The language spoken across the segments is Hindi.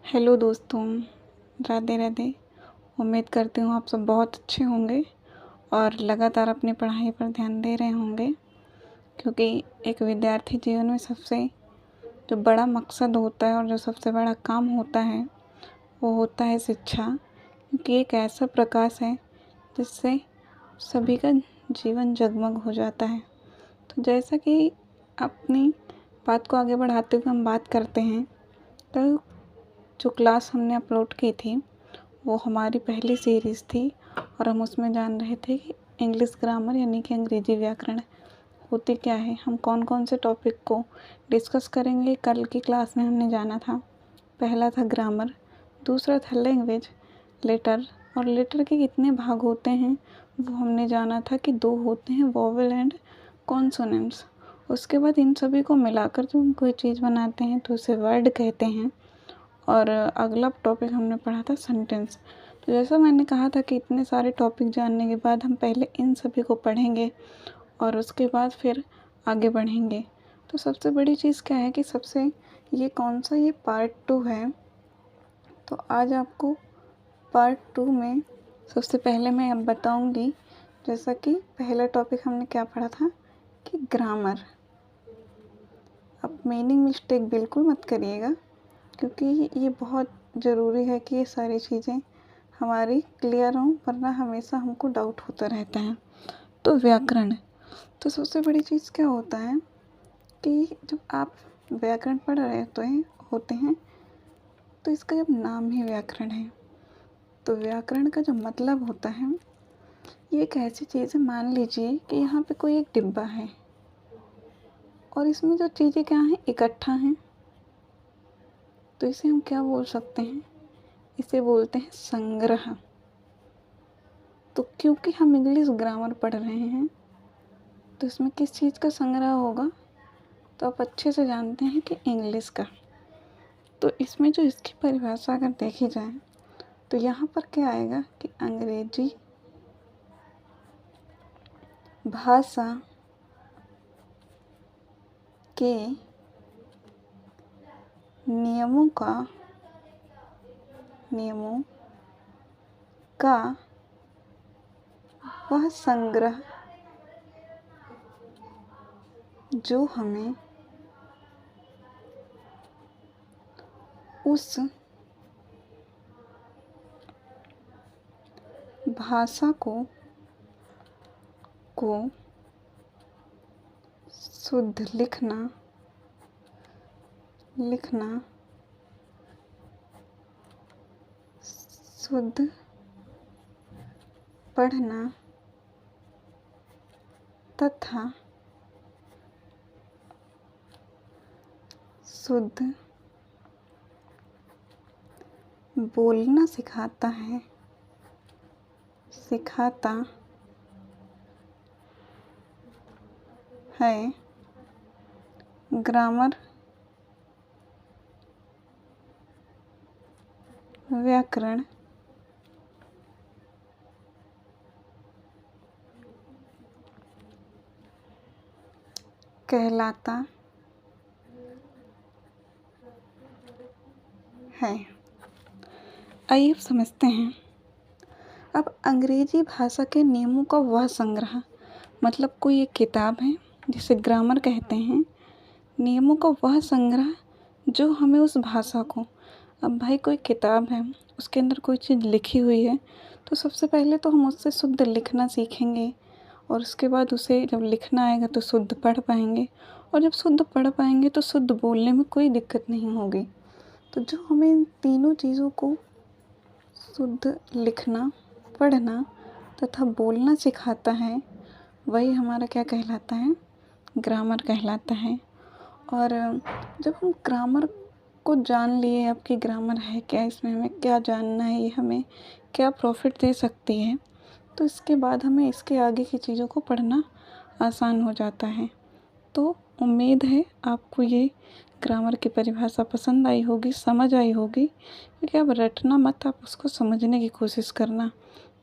हेलो दोस्तों, राधे राधे। उम्मीद करती हूँ आप सब बहुत अच्छे होंगे और लगातार अपनी पढ़ाई पर ध्यान दे रहे होंगे, क्योंकि एक विद्यार्थी जीवन में सबसे जो बड़ा मकसद होता है और जो सबसे बड़ा काम होता है वो होता है शिक्षा। क्योंकि एक ऐसा प्रकाश है जिससे सभी का जीवन जगमग हो जाता है। तो जैसा कि अपनी बात को आगे बढ़ाते हुए हम बात करते हैं, तो जो क्लास हमने अपलोड की थी वो हमारी पहली सीरीज़ थी और हम उसमें जान रहे थे कि इंग्लिश ग्रामर यानी कि अंग्रेजी व्याकरण होती क्या है, हम कौन कौन से टॉपिक को डिस्कस करेंगे। कल की क्लास में हमने जाना था, पहला था ग्रामर, दूसरा था लैंग्वेज, लेटर, और लेटर के कितने भाग होते हैं वो हमने जाना था कि 2 होते हैं, वोवेल एंड कॉन्सोनेंट्स। उसके बाद इन सभी को मिलाकर जो हम कोई चीज़ बनाते हैं तो उसे वर्ड कहते हैं। और अगला टॉपिक हमने पढ़ा था सेंटेंस। तो जैसा मैंने कहा था कि इतने सारे टॉपिक जानने के बाद हम पहले इन सभी को पढ़ेंगे और उसके बाद फिर आगे बढ़ेंगे। तो सबसे बड़ी चीज़ क्या है कि ये कौन सा ये पार्ट 2 है। तो आज आपको पार्ट 2 में सबसे पहले मैं अब बताऊंगी, जैसा कि पहला टॉपिक हमने क्या पढ़ा था कि ग्रामर। अब मीनिंग मिस्टेक बिल्कुल मत करिएगा, क्योंकि ये बहुत ज़रूरी है कि ये सारी चीज़ें हमारी क्लियर हों, वरना हमेशा हमको डाउट होता रहता है। तो व्याकरण, तो सबसे बड़ी चीज़ क्या होता है कि जब आप व्याकरण पढ़ रहे होते हैं तो इसका जब नाम ही व्याकरण है, तो व्याकरण का जो मतलब होता है, ये एक ऐसी चीज़ है, मान लीजिए कि यहाँ पे कोई एक डिब्बा है और इसमें जो चीज़ें क्या हैं, इकट्ठा हैं, तो इसे हम क्या बोल सकते हैं, इसे बोलते हैं संग्रह। तो क्योंकि हम इंग्लिश ग्रामर पढ़ रहे हैं तो इसमें किस चीज़ का संग्रह होगा, तो आप अच्छे से जानते हैं कि इंग्लिश का। तो इसमें जो इसकी परिभाषा अगर देखी जाए तो यहाँ पर क्या आएगा कि अंग्रेजी भाषा के नियमों का वह संग्रह जो हमें उस भाषा को शुद्ध लिखना, शुद्ध पढ़ना तथा शुद्ध बोलना सिखाता है ग्रामर व्याकरण कहलाता है। आइए अब समझते हैं। अब अंग्रेजी भाषा के नियमों का वह संग्रह, मतलब कोई एक किताब है जिसे ग्रामर कहते हैं, नियमों का वह संग्रह जो हमें उस भाषा को, अब भाई कोई किताब है उसके अंदर कोई चीज़ लिखी हुई है तो सबसे पहले तो हम उससे शुद्ध लिखना सीखेंगे और उसके बाद उसे जब लिखना आएगा तो शुद्ध पढ़ पाएंगे, और जब शुद्ध पढ़ पाएंगे तो शुद्ध बोलने में कोई दिक्कत नहीं होगी। तो जो हमें इन तीनों चीज़ों को, शुद्ध लिखना, पढ़ना तथा बोलना सिखाता है, वही हमारा क्या कहलाता है, ग्रामर कहलाता है। और जब हम ग्रामर को जान लिए, अब कि ग्रामर है क्या, इसमें हमें क्या जानना है, ये हमें क्या प्रॉफिट दे सकती है, तो इसके बाद हमें इसके आगे की चीज़ों को पढ़ना आसान हो जाता है। तो उम्मीद है आपको ये ग्रामर की परिभाषा पसंद आई होगी, समझ आई होगी, क्योंकि अब रटना मत, आप उसको समझने की कोशिश करना,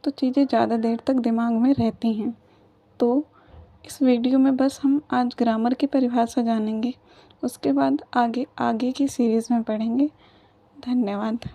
तो चीज़ें ज़्यादा देर तक दिमाग में रहती हैं। तो इस वीडियो में बस हम आज ग्रामर की परिभाषा जानेंगे, उसके बाद आगे की सीरीज़ में पढ़ेंगे धन्यवाद।